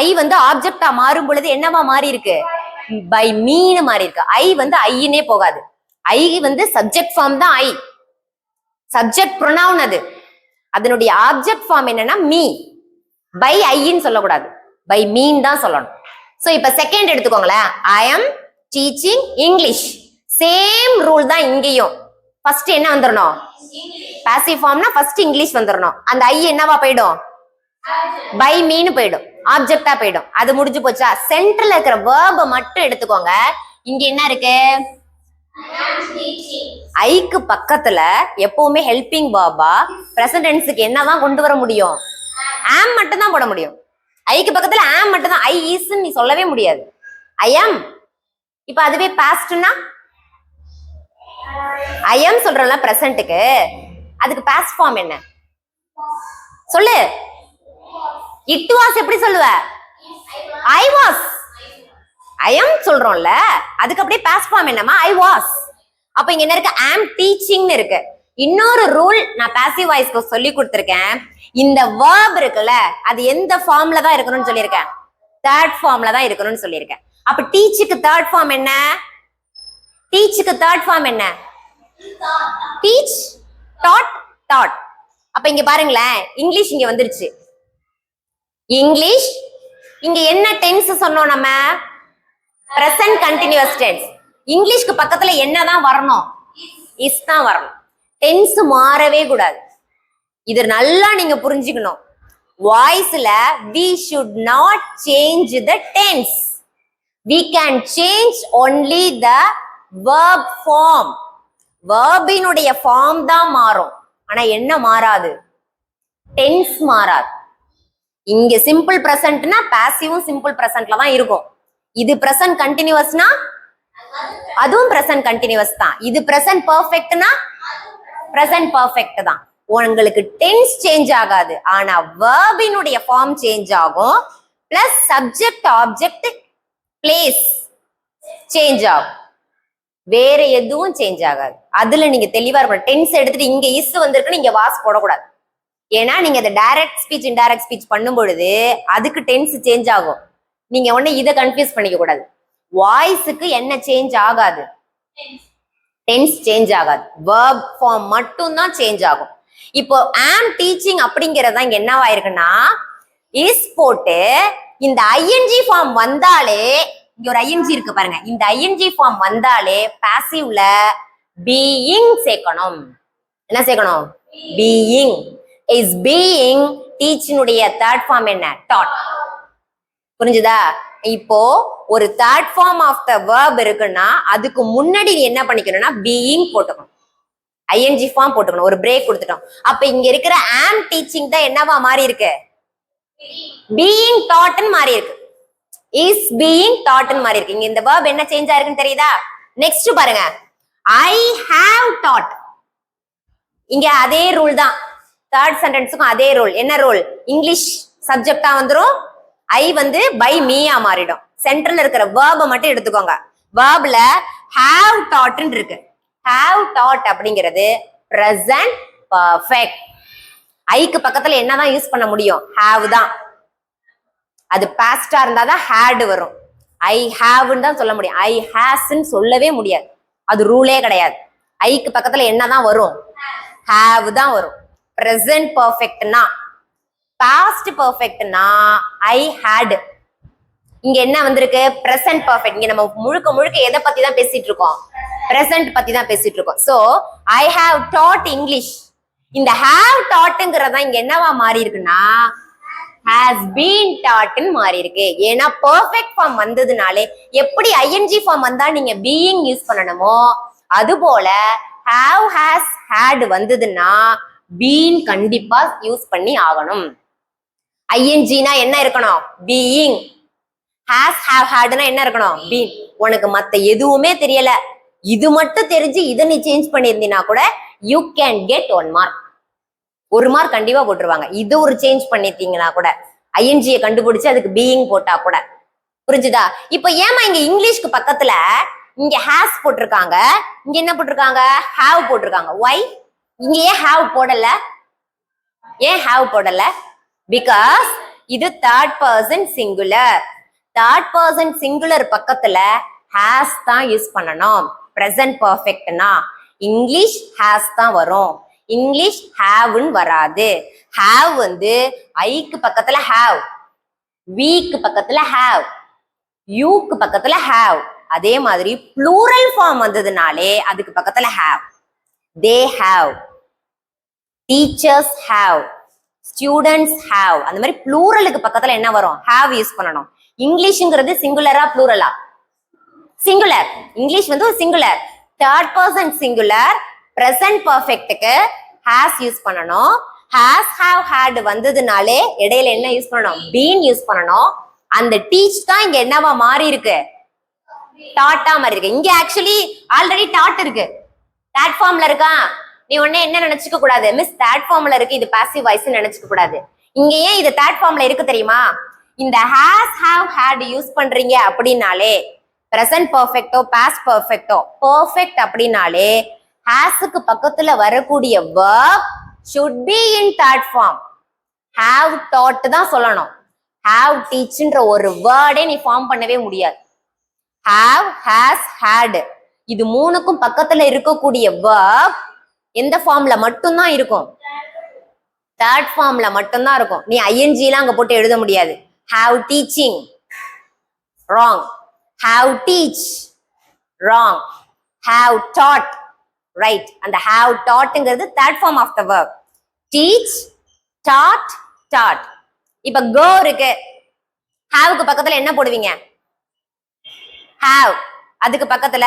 ஐ வந்து ஆப்ஜெக்டா மாறும் பொழுது என்னவா மாறி இருக்கு? பை மீன்னு மாறி இருக்கு. ஐ வந்து ஐன்னே போகாது. ஐ வந்து சப்ஜெக்ட் ஃபார்ம் தான். ஐ சப்ஜெக்ட் ப்ரொனவுன். அது அதனுடைய ஆப்ஜெக்ட் ஃபார்ம் என்னன்னா மீ. பை ஐன்னு சொல்லக்கூடாது, பை மீன் தான் சொல்லணும். சோ இப்ப செகண்ட் எடுத்துக்கோங்களேன். ஐ அம் டீச்சிங் இங்கிலீஷ். சேம் ரூல் தான் இங்கேயும். ஃபர்ஸ்ட் என்ன வந்துடணும்? பாசிவ் ஃபார்ம்னா ஃபர்ஸ்ட் இங்கிலீஷ் வந்துடணும். அந்த ஐ என்னவா போயிடும்? பை மீன் போயிடும், ஆப்ஜெக்டா போயிடும். அது முடிஞ்சு போச்சா? சென்டர்ல இருக்கிற வேர்ப மட்டும் எடுத்துக்கோங்க. இங்க என்ன இருக்கு? ஐக்கு பக்கத்துல எப்பவுமே ஹெல்பிங் வேர்பா பிரசன்ட் டென்ஸ்க்கு என்னதான் கொண்டு வர முடியும்? ஆம் மட்டும் தான் போட முடியும். ஐக்கு பக்கத்துல ஆம் மட்டும் தான். ஐ இஸ் நீ சொல்லவே முடியாது. ஐ அம். இப்ப அதுவே பாஸ்ட்னா ஐ அம் சொல்றல பிரசன்ட்டுக்கு, அதுக்கு பாஸ்ட் ஃபார்ம் என்ன சொல்லு? இட் வாஸ் எப்படி சொல்லுவ? I was. ஐ அம் சொல்றோம்ல, அதுக்கு அப்படியே பாஸ்ட் ஃபார்ம் என்னமா? I was. அப்ப இங்க என்ன இருக்கு? ஆம் டீச்சிங்னு இருக்கு. இன்னொரு ரூல் நான் பாசிவ் வாய்ஸ்க்கு சொல்லி கொடுத்திருக்கேன். இந்த verb இருக்குல்ல, அது எந்த ஃபார்ம்ல தான் இருக்கணும்னு சொல்லியிருக்கேன்? தேர்ட் ஃபார்ம்ல தான் இருக்கணும்னு சொல்லியிருக்கேன். அப்ப டீச்சுக்கு தேர்ட் ஃபார்ம் என்ன? டீச்சுக்கு தேர்ட் ஃபார்ம் என்ன? Teach, dot, dot. அப்ப இங்க பாருங்களேன், இங்கிலீஷ் இங்க வந்துருச்சு. இங்கிலீஷ் இங்க என்ன டென்ஸ் சொன்னோம் நம்ம? Present continuous tense. இங்கிலீஷ்க்கு பக்கத்துல என்னதான் வரணும்? இஸ் தான் வரணும். டென்ஸ் மாறவே கூடாது. இது நல்லா நீங்க புரிஞ்சுக்கணும். வாய்ஸ்ல we should not change the tense. We can change only the verb form. verb-இனுடைய ஃபார்ம் தான் மாறும். ஆனா என்ன மாறாது? டென்ஸ் மாறாது. இங்க சிம்பிள் பிரசன்ட்னா பாசிவும் சிம்பிள் பிரசன்ட்ல தான் இருக்கும். இது பிரசன்ட் கண்டினியூஸ்னா அதுவும் பிரசன்ட் கண்டினியூஸ் தான். இது பிரசன்ட் பெர்ஃபெக்ட்னா பிரசன்ட் பெர்ஃபெக்ட் தான். உங்களுக்கு டென்ஸ் சேஞ்ச் ஆகாது, ஆனா verb-இனுடைய ஃபார்ம் சேஞ்ச் ஆகும். Plus subject, object, place change ஆகும். வேற எதுவும் சேஞ்ச் ஆகாது. அதுல நீங்க தெளிவா இருக்கணும். டென்ஸ் எடுத்துட்டு இங்க இஸ் வந்திருக்குன்னு இங்க வாஸ் போடக்கூடாது. ஏன்னா நீங்க இந்த டைரக்ட் ஸ்பீச், இன்டைரக்ட் ஸ்பீச் பண்ணும் பொழுது அதுக்கு டென்ஸ் சேஞ்ச் ஆகும். நீங்க உடனே இதை கன்ஃபியூஸ் பண்ணிக்க கூடாது. வாய்ஸுக்கு என்ன சேஞ்ச் ஆகாது? டென்ஸ் சேஞ்ச் ஆகாது. verb ஃபார்ம் மட்டும் தான் சேஞ்ச் ஆகும். இப்போ am teaching அப்படிங்கறது தான் என்னவா இருக்குன்னா, இஸ் போட்டு இந்த ஐஎன்ஜி ஃபார்ம் வந்தாலே, இங்க ஒரு ஐஎன்ஜி இருக்கு பாருங்க, இந்த ஐஎன்ஜி ஃபார்ம் வந்தாலே பாசிவ்ல பீயிங் சேர்க்கணும். என்ன சேர்க்கணும்? பீயிங். Is being. டீச்சினுடைய தேர்ட் ஃபார்ம் என்ன? டாட். புரிஞ்சுதா? இப்போ ஒரு third form of the verb இருக்குன்னா அதுக்கு முன்னாடி நீ என்ன பண்ணிக்கணும்னா பீயிங் போட்டுக்கணும், ஐஎன்ஜி ஃபார்ம் போட்டுக்கணும். ஒரு பிரேக் கொடுத்துட்டோம். அப்ப இங்க இருக்கிற am teaching தான் என்னவா மாறி இருக்கு? being taught மாறி இருக்கு. is being taught மாறி இருக்கு. இங்க இந்த verb என்ன சேஞ்ச் ஆயிருக்குன்னு தெரியுதா? நெக்ஸ்ட் பாருங்க, I have taught. இங்க அதே ரூல் தான். தேர்ட் சென்டென்ஸுக்கும் அதே ரூல். என்ன ரூல்? இங்கிலீஷ் சப்ஜெக்டா வந்துரும், ஐ வந்து பை மீயா மாறிடும். சென்டர்ல இருக்கிற verb மட்டும் எடுத்துக்கோங்க. verbல have taught இருக்கு. have taught அப்படிங்கிறது present perfect. ஐக்கு பக்கத்துல என்னதான் யூஸ் பண்ண முடியும்? have தான். அது பாஸ்டா இருந்தாதான் had வரும். I haveன்னு தான் சொல்ல முடியும். I hasன்னு சொல்லவே முடியாது. அது ரூலே கிடையாது. ஐக்கு பக்கத்துல என்னதான் வரும்? have தான் வரும். present perfectனா பாஸ்ட் பெர்ஃபெக்ட்னா ஐ ஹேட். இங்க என்ன வந்திருக்கு? Present perfect. இங்க நம்ம முழுக்க முழுக்க எதை பத்தி தான் பேசிட்டு இருக்கோம்? பிரசன்ட் பத்தி தான் பேசிட்டு இருக்கோம். So I have dot English. இந்த ஹாவ் டாட்ங்கிறதா இங்க என்னவா மாறி இருக்குன்னா has been taught ன்னு மாறி இருக்கு. ஏன்னா பெர்ஃபெக்ட் ஃபார்ம் வந்ததுனாலே எப்படி ஐஎன்ஜி ஃபார்ம் வந்தா நீங்க பீயிங் யூஸ் பண்ணணுமோ அது போல have has had வந்ததுன்னா been கண்டிப்பா யூஸ் பண்ணி ஆகணும். ஐஎன்ஜினா என்ன இருக்கணும்? பீயிங். has have hadனா என்ன இருக்கணும்? been. உனக்கு மத்த எதுவுமே தெரியல, இது மட்டும் தெரிஞ்சு இதை நீ சேஞ்ச் பண்ணியிருந்தீங்கன்னா கூட you can get 1 mark. 1 mark கண்டிப்பா போட்டுருவாங்க. இது ஒரு சேஞ்ச் பண்ணிட்டீங்கன்னா கூட, ஐஎன்ஜியை கண்டுபிடிச்சு அதுக்கு பீயிங் போட்டா கூட. புரிஞ்சுதா? இப்ப ஏமா இங்க இங்கிலீஷ்க்கு பக்கத்துல இங்க ஹேஸ் போட்டிருக்காங்க, இங்க என்ன போட்டிருக்காங்க? ஹாவ் போட்டிருக்காங்க. ஒய் இங்க ஏன் ஹாவ் போடல? ஏன் ஹாவ் போடல? பிகாஸ் இது third person singular. Third person singular பக்கத்துல ஹேஸ் தான் யூஸ் பண்ணணும். பிரசன்ட் பர்ஃபெக்ட்னா இங்கிலீஷ் ஹேஸ் தான் வரும், இங்கிலீஷ் ஹாவ்னு வராது. ஹாவ் வந்து ஐக்கு பக்கத்துல ஹாவ், வீக்கு பக்கத்துல ஹாவ், யூக்கு பக்கத்துல ஹாவ். அதே மாதிரி ப்ளூரல் ஃபார்ம் வந்ததுனாலே அதுக்கு பக்கத்துல have. They have, teachers have, students have. அந்த மாதிரி ப்ளூரலுக்கு பக்கத்துல என்ன வரும்? ஹாவ் யூஸ் பண்ணணும். இங்கிலீஷ்ங்கிறது சிங்குலரா ப்ளூரலா? சிங்குலர். இங்கிலீஷ் வந்து ஒரு singular. Third person singular. Present பர்ஃபெக்ட்டுக்கு ஹாஸ் யூஸ் பண்ணணும். ஹாஸ் ஹாவ் ஹேட் வந்ததுனாலே இடையில என்ன யூஸ் பண்ணணும்? பீன் யூஸ் பண்ணணும். அந்த டீச் தான் இங்க என்னவா மாறி இருக்கு? டாட்டா மாறி இருக்கு. இங்க ஆக்சுவலி ஆல்ரெடி டாட் இருக்கு, தேர்ட் ஃபார்ம்ல இருக்கா. நீ உடனே என்ன நினைச்சுக்க கூடாது, மிஸ் தேர்ட் ஃபார்ம்ல இருக்கு இது பாசிவ் வாய்ஸ் நினைச்சுக்க கூடாது. இங்க ஏன் இது தேர்ட் ஃபார்ம்ல இருக்கு தெரியுமா? இந்த ஹாஸ் ஹாவ் ஹேட் யூஸ் பண்றீங்க அப்படின்னாலே, பிரசன்ட் பர்ஃபெக்டோ பாஸ்ட் பர்ஃபெக்டோ, பர்ஃபெக்ட் அப்படின்னாலே ஹாஸுக்கு பக்கத்துல வரக்கூடிய verb should be in third form. have taught தான் சொல்லணும். have teachன்ற ஒரு வேர்டே நீ ஃபார்ம் பண்ணவே முடியாது. have, has, had இது மூணுக்கும் பக்கத்துல இருக்கக்கூடிய verb எந்த ஃபார்ம்ல மட்டும்தான் இருக்கும்? தேர்ட் ஃபார்ம்ல மட்டும்தான் இருக்கும். நீ ஐஎன்ஜிலாம் அங்க போட்டு எழுத முடியாது. have teaching, wrong. have teach, wrong. have taught, right. அந்த have taughtங்கிறது third form of the verb. teach, taught, taught. இப்ப go இருக்கு, haveக்கு பக்கத்துல என்ன போடுவீங்க? have. அதுக்கு பக்கத்துல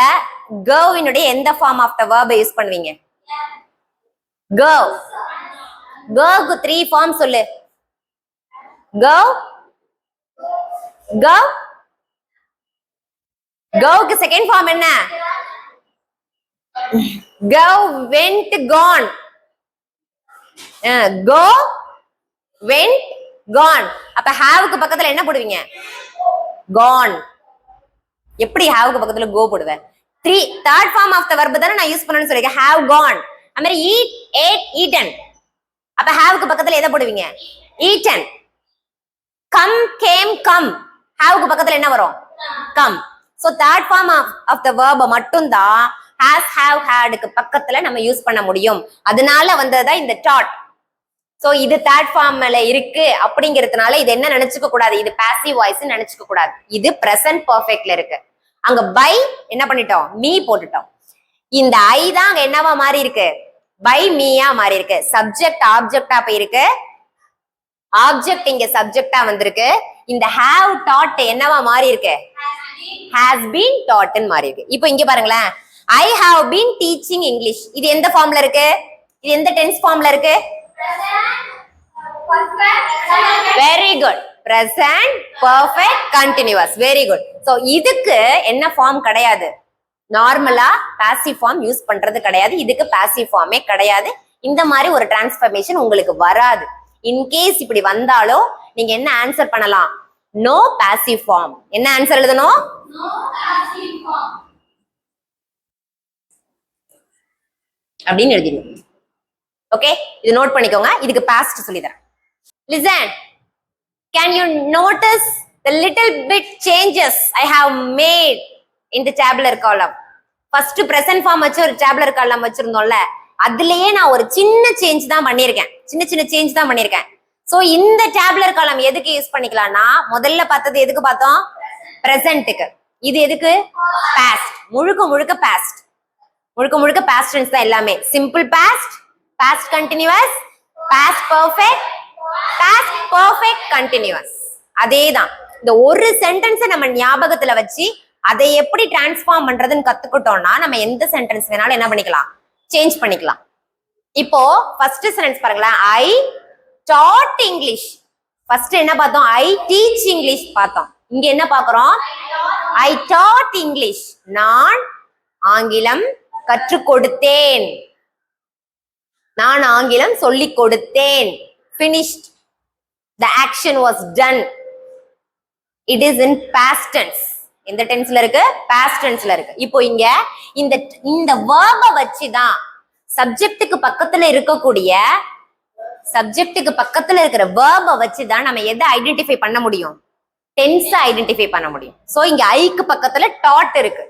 go இனுடைய எந்த form of the verb use பண்ணுவீங்க? go. goக்கு 3 form சொல்லு. go, go. goக்கு செகண்ட் ஃபார்ம் என்ன? go, went, gone. go, went, gone. அப்ப haveக்கு பக்கத்துல என்ன போடுவீங்க? gone. எப்படி haveக்கு பக்கத்துல go போடுவேன்? 3 third form of the verb தானே நான் யூஸ் பண்ணணும்னு சொல்லிருக்கேன். have gone. அது மாதிரி eat, ate, eaten. அப்ப haveக்கு பக்கத்துல எதை போடுவீங்க? eaten. come, came, come. haveக்கு பக்கத்துல என்ன வரும்? come. so third form of the verb மட்டும்தான் has, have, hadக்கு பக்கத்துல நம்ம யூஸ் பண்ண முடியும். அதனால வந்ததுதான் இந்த taught. சோ இது தேர்ட் ஃபார்ம்ல இருக்கு அப்படிங்கிறதுனால இது என்ன நினைச்சுக்க கூடாது? இது பாசிவ் வாய்ஸ் நினைச்சுக்க கூடாது. இது பிரசன்ட் பர்ஃபெக்ட்ல இருக்கு. அங்க பை என்ன பண்ணிட்டோம்? மீ போட்டுட்டோம். இந்த ஐ தான் அங்க என்னவா மாறி இருக்கு? பை மீயா மாறி இருக்கு. சப்ஜெக்ட் ஆப்ஜெக்டா போயிருக்கு. ஆப்ஜெக்ட் இங்க சப்ஜெக்டா வந்திருக்கு. இந்த have taught என்னவா மாறி இருக்கு? has been taught ன்னு மாறி இருக்கு. இப்போ இங்க பாருங்களேன், I have been teaching English. இது எந்த ஃபார்ம்ல இருக்கு? இது எந்த டென்ஸ் ஃபார்ம்ல இருக்கு? Very good. present perfect continuous. Very good. So இதுக்கு என்ன ஃபார்ம் கிடையாது? நார்மலா பாசிவ் ஃபார்ம் யூஸ் பண்றது கிடையாது. இதுக்கு பாசிவ் ஃபார்மே கிடையாது. இந்த மாதிரி ஒரு டிரான்ஸ்ஃபர்மேஷன் உங்களுக்கு வராது. இன்கேஸ் இப்படி வந்தாலும் நீங்க என்ன ஆன்சர் பண்ணலாம்? No passive form. என்ன ஆன்சர் எழுதணும்? அப்படின்னு எழுதிடுவோம். ஓகே, இது நோட் பண்ணிக்கோங்க. இதுக்கு பாஸ்ட் சொல்லி தரேன். Listen, can you notice the little bit changes I have made in the tabular column? first present form வச்சு ஒரு tabular column வச்சிருந்தோம்ல, அதுலயே நான் ஒரு சின்ன சேஞ்ச் தான் பண்ணிருக்கேன். சின்ன சின்ன சேஞ்ச் தான் பண்ணிருக்கேன். சோ இந்த டேபுலர் காலம் எதுக்கு யூஸ் பண்ணிக்கலாம்னா முதல்ல பார்த்தது எதுக்கு பார்த்தோம் பிரசன்ட்டுக்கு. இது எதுக்கு பாஸ்ட். முழுக்க முழுக்க பாஸ்ட். முழுக்க முழுக்க பாஸ்ட் டென்ஸ் தான் எல்லாமே. Simple past, past continuous, past perfect, past perfect continuous. அதேதான். இந்த ஒரு சென்டென்ஸை நம்ம ஞாபகத்துல வச்சு அதை எப்படி டிரான்ஸ்ஃபார்ம் பண்றதுன்னு கத்துக்கிட்டோம்னா நம்ம எந்த சென்டென்ஸ் வேணாலும் என்ன பண்ணிக்கலாம் சேஞ்ச் பண்ணிக்கலாம். இப்போ ஃபர்ஸ்ட் சென்டென்ஸ் பாருங்களேன். I dot English. ஃபர்ஸ்ட் என்ன பார்த்தோம் ஐ டீச் இங்கிலீஷ் பார்த்தோம். இங்க என்ன பார்க்கிறோம் ஐ டாட் இங்கிலீஷ். நான் ஆங்கிலம் கற்றுக் கொடுத்தேன். நான் ஆங்கிலம் சொல்லிக் கொடுத்தேன். finished. the action was done. it is in past tense. எந்த டென்ஸ்ல இருக்கு past tenseல இருக்கு. இப்போ இங்க இந்த verb வச்சுதான் சப்ஜெக்ட்டுக்கு பக்கத்துல இருக்கக்கூடிய சப்ஜெக்ட்டுக்கு பக்கத்துல இருக்கிற verb வச்சுதான் நம்ம எதை ஐடென்டிஃபை பண்ண முடியும் டென்ஸ் ஐடென்டிஃபை பண்ண முடியும். சோ இங்க ஐக்கு பக்கத்துல டாட் இருக்கு.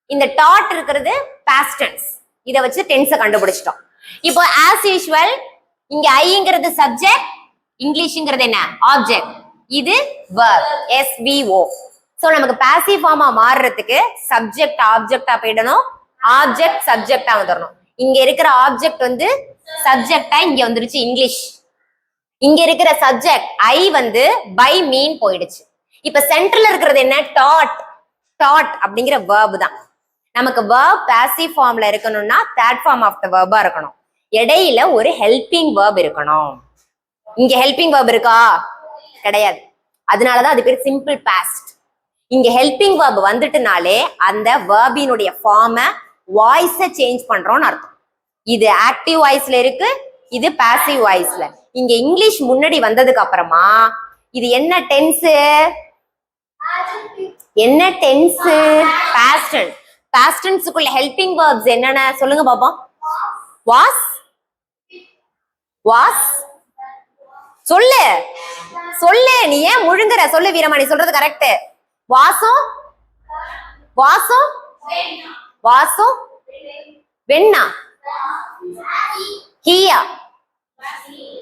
இந்த டாட் இருக்கிறது past tense. இத வச்சு டென்ஸை கண்டுபிடிச்சிட்டோம். இப்போ ஆஸ் யூஷுவல் இங்க ஐங்கிறது சப்ஜெக்ட், இங்கிலீஷ்ங்கிறது என்ன ஆப்ஜெக்ட், இது verb SVO. சோ நமக்கு பாசிவ் ஃபார்மா மாறுறதுக்கு சப்ஜெக்ட் ஆப்ஜெக்டா போயிடணும், ஆப்ஜெக்ட் சப்ஜெக்டா வந்துடணும். இங்க இருக்கிற ஆப்ஜெக்ட் வந்து சப்ஜெக்டா இங்க வந்துருச்சு இங்கிலீஷ். இங்க இருக்கிற சப்ஜெக்ட் ஐ வந்து பை மீன் போயிடுச்சு. இப்ப சென்டர்ல இருக்கிறது என்ன டாட். டாட் அப்படிங்கிற verb தான். நமக்கு verb passive ஃபார்ம்ல இருக்கணும்னா third form of the verb இருக்கணும். இடையில ஒரு helping verb இருக்கணும். இங்க helping verb இருக்கா கிடையாது. அதனாலதான் அது பேர் சிம்பிள் பாஸ்ட். இங்க helping verb வந்துட்டுனாலே அந்த verbiனுடைய ஃபார்மை வாய்ஸை சேஞ்ச் பண்றோம்னு அர்த்தம். இது ஆக்டிவ் வாய்ஸ்ல இருக்கு, இது பாசிவ் வாய்ஸ்ல. இங்க இங்கிலீஷ் முன்னாடி வந்ததுக்கு அப்புறமா இது என்ன டென்ஸ் என்ன டென்ஸ் பாஸ்ட் டென்ஸ். பாஸ்ட் டென்ஸ்க்குள்ள ஹெல்பிங் verbs என்னென்ன சொல்லுங்க பாப்போம். வாஸ் வாஸ் சொல்லு சொல்லு நீ ஏன் முழுங்குற சொல்லு வீரமணி சொல்றது கரெக்ட். வாசம் வாசம் வாசம் வெண்ணா ஹியா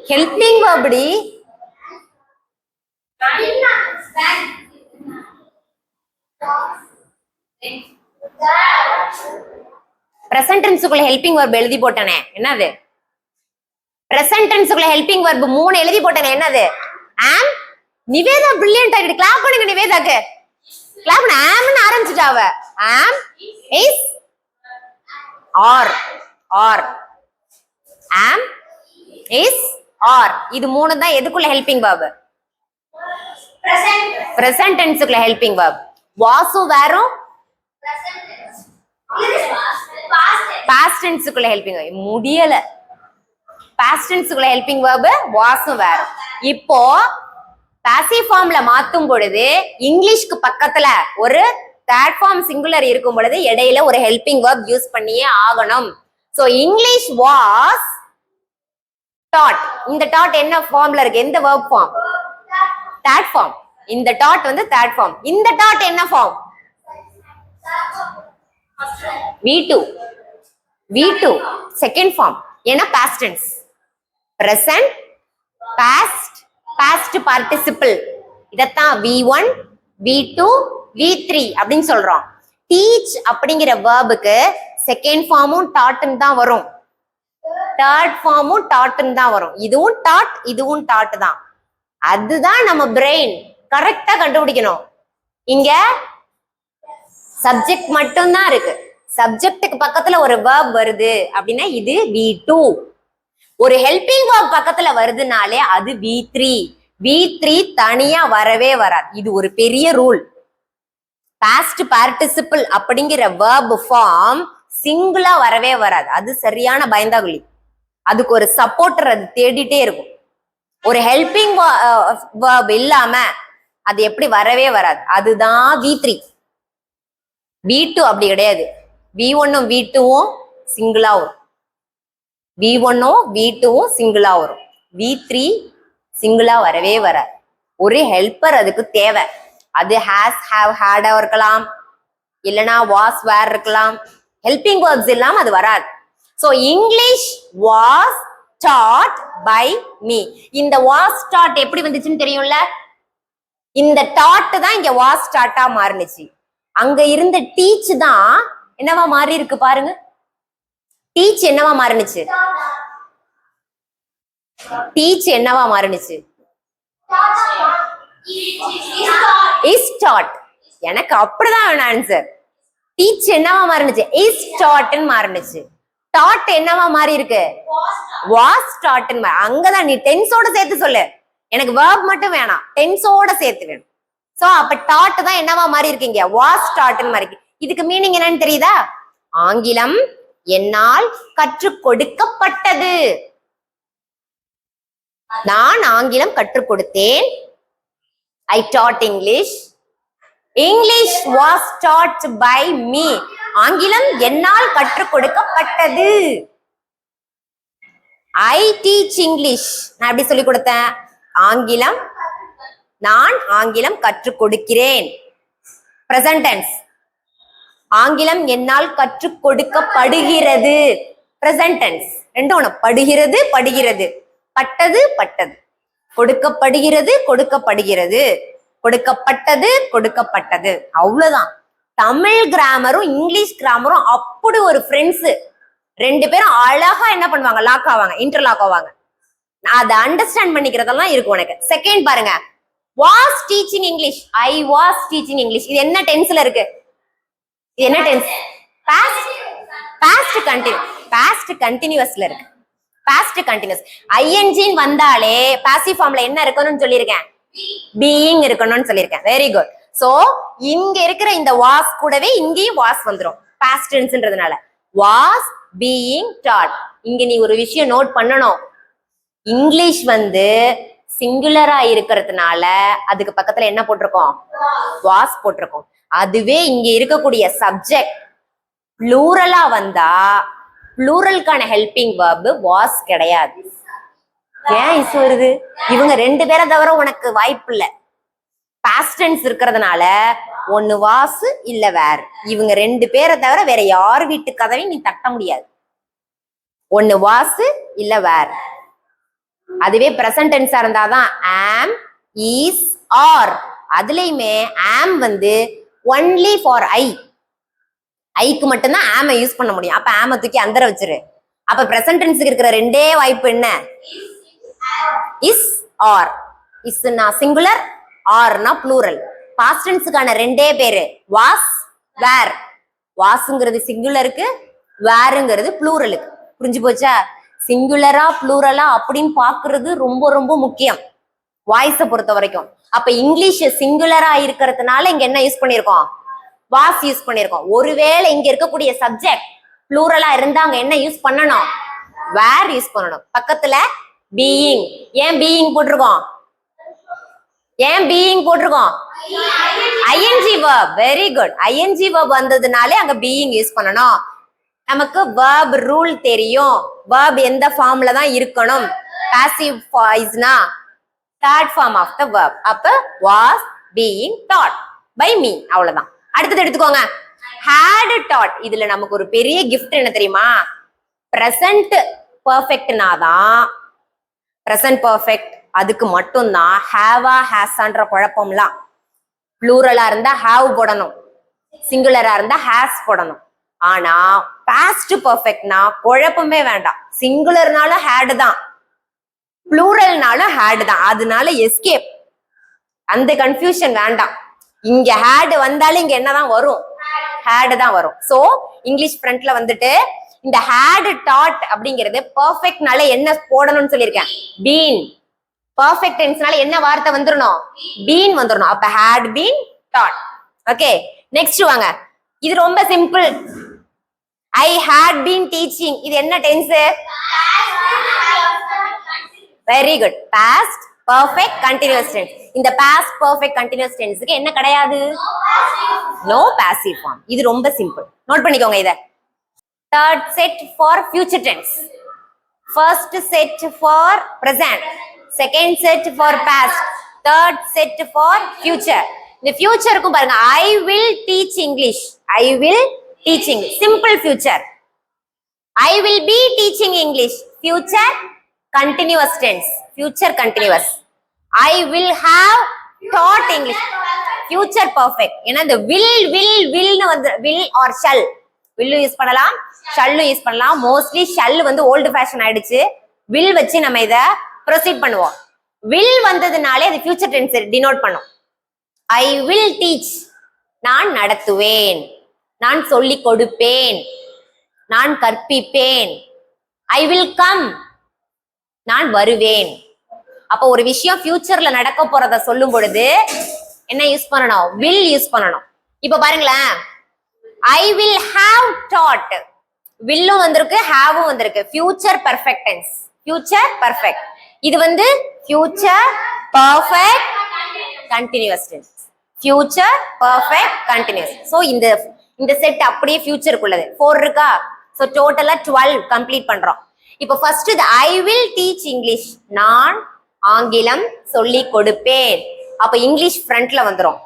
ஹெல்பிங் verb டி. பிரசன்ட் டென்ஸ்க்குள்ள ஹெல்பிங் verb எழுதி போட்டனே என்னது. பிரசன்ட் டென்ஸ்க்குள்ள ஹெல்பிங் verb 3 எழுதி போட்டனே என்னது. ஆம். நிவேதா பிரில்லியன்ட் ஆகிட்டு. கிளாப் பண்ணுங்க நிவேதாக்கு. கிளாப் பண்ண. ஆம்னு ஆரம்பிச்சிட்டாவ. Am is are are am is are. இது 3 தான் எதுக்குள்ள ஹெல்பிங் verb பிரசன்ட் டென்ஸ்க்குள்ள helping verb. Was were past டென்ஸ்க்குள்ள ஹெல்பிங் verb முடியல. பாஸ்ட் டென்ஸ்க்குள்ள ஹெல்பிங் verb வாசு வேறும். இப்போ பாசிவ் ஃபார்ம்ல மாத்தும் பொழுது இங்கிலீஷ்க்கு பக்கத்துல ஒரு தேர்ட் ஃபார்ம் சிங்குலர் இருக்கும் பொழுது இடையில ஒரு ஹெல்பிங் verb யூஸ் பண்ணியே ஆகணும். So English was taught. இந்த டாட் என்ன ஃபார்ம்ல இருக்கு எந்த verb ஃபார்ம் தேர்ட் ஃபார்ம். இந்த டாட் வந்து தேர்ட் ஃபார்ம். இந்த டாட் என்ன form V2 V2 second form. ஏன்னா past tense. Present past past participle. இதத்தான் V1 V2 V3 அப்படின்னு சொல்றோம். டீச் அப்படிங்கிற verb-க்கு செகண்ட் ஃபார்மும் டாட்னு தான் வரும், தேர்ட் ஃபார்மும் டாட்னு தான் வரும். இதுவும் டாட் இதுவும் டாட் தான். அதுதான் நம்ம பிரெயின் கரெக்டா கண்டுபிடிக்கணும். இங்க சப்ஜெக்ட் மட்டும் தான் இருக்கு. சப்ஜெக்ட்டுக்கு பக்கத்துல ஒரு verb வருது அப்படின்னா இது V2. ஒரு ஹெல்பிங் verb பக்கத்துல வருதுனாலே அது V3. V3 தனியா வரவே வராது. இது ஒரு பெரிய ரூல். பாஸ்ட் பார்ட்டிசிபிள் அப்படிங்கிற verb ஃபார்ம் சிங்கிளா வரவே வராது. அது சரியான பயந்தாகுழி. அதுக்கு ஒரு சப்போர்ட்டர் அது தேடிட்டே இருக்கும். ஒரு ஹெல்பிங் verb இல்லாம அது எப்படி வரவே வராது. அதுதான் V3. V2 அப்படி கிடையாது. V1ம் V2ம் சிங்கிளா வரும். V1ம் V2ம் சிங்கிளா வரும். V3 சிங்கிளா வரவே வராது. ஒரு ஹெல்ப்பர் அதுக்கு தேவை. அது ஹேஸ் ஹேவ் ஹேடா இருக்கலாம், இல்லனா வாஸ் வேர் இருக்கலாம். ஹெல்பிங் verbs இல்லாம அது வராது. So English was taught by me. இந்த was taught எப்படி வந்துச்சுன்னு தெரியும்ல? இந்த taught தான் இங்க was taught-ஆ மாறுனுச்சு. அங்க இருந்த teach தான் என்னவா மாறி இருக்கு பாருங்க. teach என்னவா மாறுனுச்சு? teach என்னவா மாறுனுச்சு? is taught. எனக்கு அப்படிதான் ஆன்சர். teach என்னவா மாறுனுச்சு? is taught ன்னு மாறுனுச்சு. taught என்னவா மாறி இருக்கு? was taught ன்னு. அங்கதான் நீ டென்ஸோட சேர்த்து சொல்லு. எனக்கு verb மட்டும் வேணாம், டென்ஸோட சேர்த்து வேணும். சோ அப்ப taught தான் என்னவா மாறி இருக்கீங்க? was taught ன்னு மாறி இருக்கு. இதுக்கு மீனிங் என்னன்னு தெரியுதா? ஆங்கிலம் என்னால் கற்றுக் கொடுக்கப்பட்டது. நான் ஆங்கிலம் கற்றுக் கொடுத்தேன். I taught English. English was taught by me. ஆங்கிலம் என்னால் கற்றுக் கொடுக்கப்பட்டது. I teach English. நான் எப்படி சொல்லி கொடுத்தேன்? ஆங்கிலம், நான் ஆங்கிலம் கற்றுக் கொடுக்கிறேன். Present tense. ஆங்கிலம் என்னால் கற்றுக் கொடுக்கப்படுகிறது. Present tense. ரெண்டும் ஒண்ணு. படுகிறது, படுகிறது. பட்டது, பட்டது. கொடுக்கப்படுகிறது, கொடுக்கப்படுகிறது. கொடுக்கப்பட்டது, கொடுக்கப்பட்டது. அவ்வளவுதான். தமிழ் கிராமரும் இங்கிலீஷ் கிராமரும் அப்படி ஒரு ஃப்ரெண்ட்ஸ். ரெண்டு பேரும் அழகா என்ன பண்ணுவாங்க? லாக் ஆவாங்க, இன்டர்லாக் ஆவாங்க. அதை அண்டர்ஸ்டாண்ட் பண்ணிக்கிறதெல்லாம் இருக்கும் உனக்கு. செகண்ட் பாருங்க, was teaching English. I was teaching English. இது என்ன டென்ஸ்ல இருக்கு? இது என்ன டென்ஸ்? பாஸ்ட் கண்டினியூஸ்ல இருக்கு. Past continuous. ing வந்தாலே பாசிவ் ஃபார்ம்ல என்ன இருக்கணும்னு சொல்லியிருக்கேன்? பீயிங் இருக்கணும்னு சொல்லியிருக்கேன். Very good. சோ இங்க இருக்கிற இந்த was கூடவே இங்கேயும் was வந்துரும், past tenseன்றதுனால. was being taught. இங்க நீ ஒரு விஷயம் நோட் பண்ணணும். இங்கிலீஷ் வந்து சிங்குலரா இருக்கிறதுனால அதுக்கு பக்கத்துல என்ன போட்டிருக்கோம்? was போட்டிருக்கோம். அதுவே இங்க இருக்கக்கூடிய சப்ஜெக்ட் ப்ளூரலா வந்தா ப்ளூரலுக்கான ஹெல்பிங் verb was கிடையாது. ஏன் இஸ் வருது? இவங்க ரெண்டு பேரை தவிர உனக்கு வாய்ப்பு இல்ல. பாஸ்ட் டென்ஸ் இருக்கிறதுனால ஒன்னு வாஸ் இல்ல வேர். இவங்க ரெண்டு பேரை தவிர வேற யார் வீட்டு கதவையும் நீ தட்ட முடியாது. ஒன்னு வாஸ் இல்ல வேர். அதுவே பிரசன்ட் டென்ஸா இருந்தாதான் ஆம், இஸ், ஆர். அதுலயுமே ஆம் வந்து ஒன்லி ஃபார் ஐ. ஐக்கு மட்டும்தான் ஆம யூஸ் பண்ண முடியும். அப்ப ஆம தூக்கி அந்தர வச்சிரு. அப்ப பிரசன்ட் டென்ஸுக்கு இருக்கிற ரெண்டே வாய்ப்பு என்ன? Is, are. இஸ்னா சிங்குலர், ஆர்னா ப்ளூரல். பாஸ்ட் டென்ஸுக்கான ரெண்டே பேரு வாஸ், வேர். வாஸ்ங்கிறது சிங்குலருக்கு, வேருங்கிறது ப்ளூரலுக்கு. புரிஞ்சு போச்சா? சிங்குலரா ப்ளூரலா அப்படின்னு பாக்குறது ரொம்ப ரொம்ப முக்கியம் வாய்ஸை பொறுத்த வரைக்கும். அப்ப இங்கிலீஷ் சிங்குலரா இருக்கிறதுனால இங்க என்ன யூஸ் பண்ணிருக்கோம்? வாஸ் யூஸ் பண்ணிருக்கோம். ஒருவேளை இங்க இருக்கக்கூடிய சப்ஜெக்ட் ப்ளூரலா இருந்தாங்க என்ன யூஸ் பண்ணணும்? வேர் யூஸ் பண்ணணும். பக்கத்துல பீயிங். ஏன் பீயிங் போட்டிருக்கோம்? ஏன் பீயிங் போட்டிருக்கோம்? ing verb. Very good. ing verb வந்ததுனாலே அங்க பீயிங் யூஸ் பண்ணணும். நமக்கு verb ரூல் தெரியும். verb எந்த ஃபார்ம்ல தான் இருக்கணும்? passive voice-னா third form of the verb. அப்ப was being taught by me. அவ்வளவுதான். அடுத்தது எடுத்துக்கோங்க. had taught. இதுல நமக்கு ஒரு பெரிய gift என்ன தெரியுமா? present perfectனாதான் present perfect. அதுக்கு மட்டும்தான் have-ஆ has-ஆன்ற குழப்பம்லாம். ப்ளூரலா இருந்தா have போடணும், சிங்குலரா இருந்தா has போடணும். ஆனா past perfectனா குழப்பமே வேண்டாம். சிங்குலர்னாலும் had தான், ப்ளூரல்னாலும் had தான். அதனால எஸ்கேப். அந்த கன்ஃபியூஷன் வேண்டாம். இங்க had வந்தாலும் இங்க என்னதான் வரும்? had தான் வரும். சோ இங்கிலீஷ் ஃப்ரண்ட்ல வந்துட்டு இந்த had taught அப்படிங்கிறது பெர்ஃபெக்ட்னால என்ன போடணும்னு சொல்லியிருக்கேன்? been. பெர்ஃபெக்ட் டென்ஸ்னால என்ன வார்த்தை வந்துடணும்? been வந்துடணும். அப்ப had been taught. Okay, next வாங்க. இது ரொம்ப simple. I had been teaching. இது என்ன tense? Very good. Past perfect continuous tense. இந்த பாஸ்ட் பர்ஃபெக்ட் கண்டினியூஸ் டென்ஸ்க்கு என்ன கிடையாது? No passive form. இது ரொம்ப சிம்பிள். நோட் பண்ணிக்கோங்க இத. Third set for future tense. First set for present. Second set for past. Third set for future. இந்த ஃபியூச்சருக்கும் பாருங்க. I will teach English. I will teach English. Simple future. I will be teaching English. Future continuous tense, future continuous. I will have taught English, future perfect. ஏன்னா இந்த will வந்து will or shall, will use பண்ணலாம், shall use பண்ணலாம். Mostly shall வந்து old fashion ஆயிடுச்சு. will வச்சு நம்ம இத ப்ரொசீட் பண்ணுவோம். will வந்ததுனாலே அது ஃபியூச்சர் டென்ஸ் டினோட் பண்ணும். I will teach, நான் நடத்துவேன், நான் சொல்லிக் கொடுப்பேன், நான் கற்பிப்பேன். I will come, நான் வருவேன். அப்போ ஒரு விஷயம் ஃபியூச்சர்ல நடக்க போறத சொல்லும் பொழுது என்ன யூஸ் பண்ணணும்? will யூஸ் பண்ணணும். இப்ப பாருங்களேன், I will have taught, wilலும் வந்திருக்கு, haveவும் வந்திருக்கு. future perfect tense, future perfect. இது வந்து future perfect continuous tense, future perfect continuous. so இந்த செட் அப்படியே ஃபியூச்சருக்குள்ளது. 4 இருக்கா? so டோட்டலா 12 கம்ப்ளீட் பண்றோம். இப்போ ஃபர்ஸ்ட் இது I will teach English, நான் ஆங்கிலம் சொல்லிக் கொடுப்பேன். அப்ப இங்கிலீஷ் ஃப்ரண்ட்ல வந்துரும்.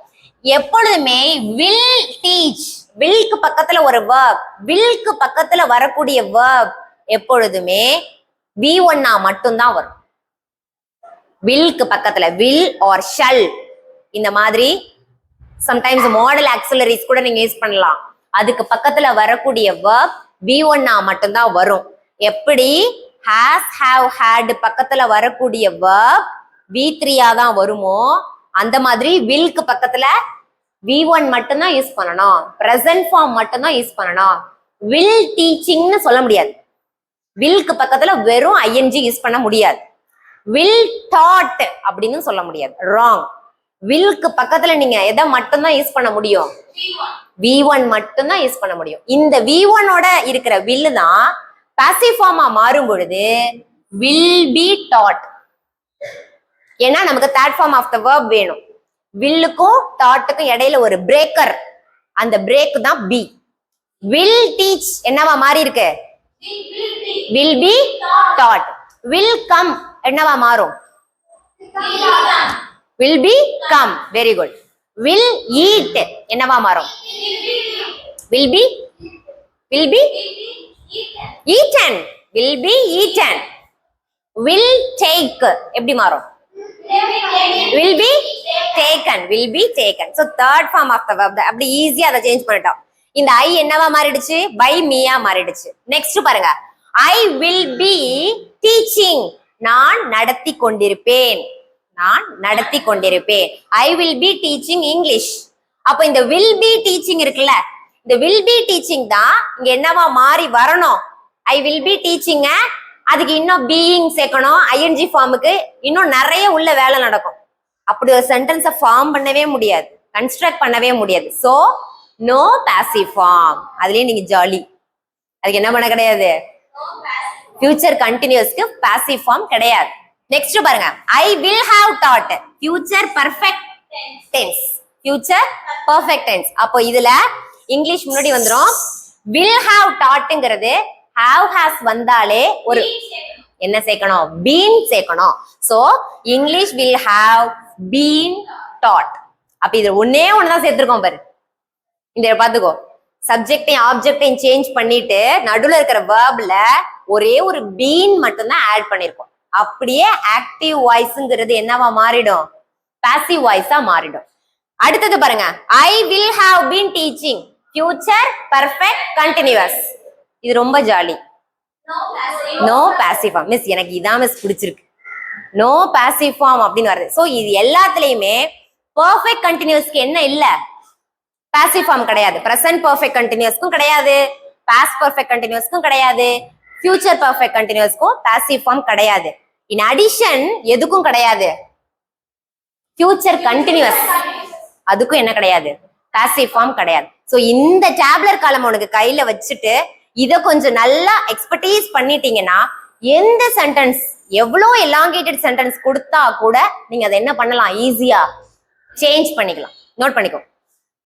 எப்பொழுதுமே will teach, willக்கு பக்கத்துல ஒரு verb, willக்கு பக்கத்துல வரக்கூடிய verb எப்பொழுதுமே V1 மட்டும்தான் வரும். willக்கு பக்கத்துல will or shall, இந்த மாதிரி சம்டைம்ஸ் மாடல் ஆக்சிலரிஸ் கூட நீங்க யூஸ் பண்ணலாம். அதுக்கு பக்கத்துல வரக்கூடிய verb V1 மட்டும்தான் வரும். எப்படி has, have, had பக்கத்துல வரக்கூடிய verb V3 தான் வருமோ அந்த மாதிரி willக்கு பக்கத்துல V1 மட்டும்தான் யூஸ் பண்ணணும். present form மட்டும்தான் யூஸ் பண்ணணும். will teachingனு சொல்ல முடியாது. willக்கு பக்கத்துல வெறும் ing யூஸ் பண்ண முடியாது. will taught அப்படின்னு சொல்ல முடியாது. wrong. willக்கு பக்கத்துல நீங்க எதை மட்டும்தான் யூஸ் பண்ண முடியும்? V1 மட்டும்தான் யூஸ் பண்ண முடியும். இந்த V1 ஓட இருக்கிற will தான் passive form மாறும் பொழுது will be taught. ஏன்னா நமக்கு third form of the verb வேணும். willுக்கும் thoughtக்கும் இடையில ஒரு breaker, அந்த break தான் be. will teach என்னவா மாறி இருக்கு? will be taught. will come என்னவா மாறும்? will be come. very good. will eat என்னவா மாறும்? will be eaten. will be eaten. will take எப்படி மாறும்? will be taken. will be taken. so third form of the verb. அப்படி ஈஸியா அதை change பண்ணிட்டோம். இந்த I என்னவா மாறிடுச்சு? by me-ஆ மாறிடுச்சு. நெக்ஸ்ட் பாருங்க, I will be teaching, நான் நடத்தி கொண்டிருப்பேன், நான் நடத்தி கொண்டிருப்பேன். I will be teaching English. அப்ப இந்த will be teaching இருக்குல்ல, இந்த will be teaching தான் இங்க என்னவா மாறி வரணும்? I will be teaching, அதுக்கு இன்னும் being சேர்க்கணும். ing ஃபார்முக்கு இன்னும் நிறைய உள்ள வேலை நடக்கும். அப்படி ஒரு சென்டென்ஸை ஃபார்ம் பண்ணவே முடியாது, கன்ஸ்ட்ரக்ட் பண்ணவே முடியாது. So no passive form. அதுலயே நீங்க ஜாலி. அதுக்கு என்ன பண்ண கிடையாது? ஃபியூச்சர் கண்டினியூஸ்க்கு பாசிவ் ஃபார்ம் கிடையாது. நெக்ஸ்ட் பாருங்க, I will have taught, future perfect tense, future perfect tense. அப்போ இதுல இங்கிலீஷ் முன்னாடி வந்துரும். will have taughtங்கிறது have has வந்தாலே ஒரு என்ன சேர்க்கணும்? been சேர்க்கணும். So English will have been taught. அப்ப இது ஒன்னே ஒண்ணுதான் சேர்த்திருக்கோம் பாரு. இந்த பாத்துக்கோ, சப்ஜெக்டையும் ஆப்ஜெக்டையும் சேஞ்ச் பண்ணிட்டு நடுவுல இருக்கிற வேர்ப்ல ஒரே ஒரு been மட்டும்தான் ஆட் பண்ணிருக்கோம். அப்படியே ஆக்டிவ் வாய்ஸ்ங்கிறது என்னவா மாறிடும்? பாசிவ் வாய்ஸா மாறிடும். அடுத்தது பாருங்க, I will have been teaching, future perfect continuous. இது ரொம்ப jolly. No passive form. Miss எனக்கு இதான் மிஸ் பிடிச்சிருக்கு, நோ பாசிவ் ஃபார்ம் அப்படின்னு வருது. சோ இது எல்லாத்துலயுமே பெர்ஃபெக்ட் கண்டினியூஸ்க்கு என்ன இல்ல? பாசிவ் ஃபார்ம் கிடையாது. பிரசன்ட் பெர்ஃபெக்ட் கண்டினியூஸ்க்கும் கிடையாது, பாஸ்ட் பெர்ஃபெக்ட் கண்டினியூஸ்க்கும் கிடையாது, ஃபியூச்சர் பெர்ஃபெக்ட் கண்டினியூஸ்க்கும் பாசிவ் ஃபார்ம் கிடையாது. இன் அடிஷன் எதுக்கும் கிடையாது? ஃபியூச்சர் கண்டினியூஸ் அதுக்கும் என்ன கிடையாது? பாசிவ் ஃபார்ம் கிடையாது. சோ இந்த டேப்லர் காலம் உனக்கு கையில வச்சுட்டு இத கொஞ்சம் நல்லா எக்ஸ்பர்டீஸ் பண்ணிட்டீங்கன்னா எந்த சென்டென்ஸ் எவ்வளோ எலாங்கேட்டட் சென்டென்ஸ் கொடுத்தா கூட நீங்க அதை என்ன பண்ணலாம்? ஈஸியா சேஞ்ச் பண்ணிக்கலாம். நோட் பண்ணிக்கோ.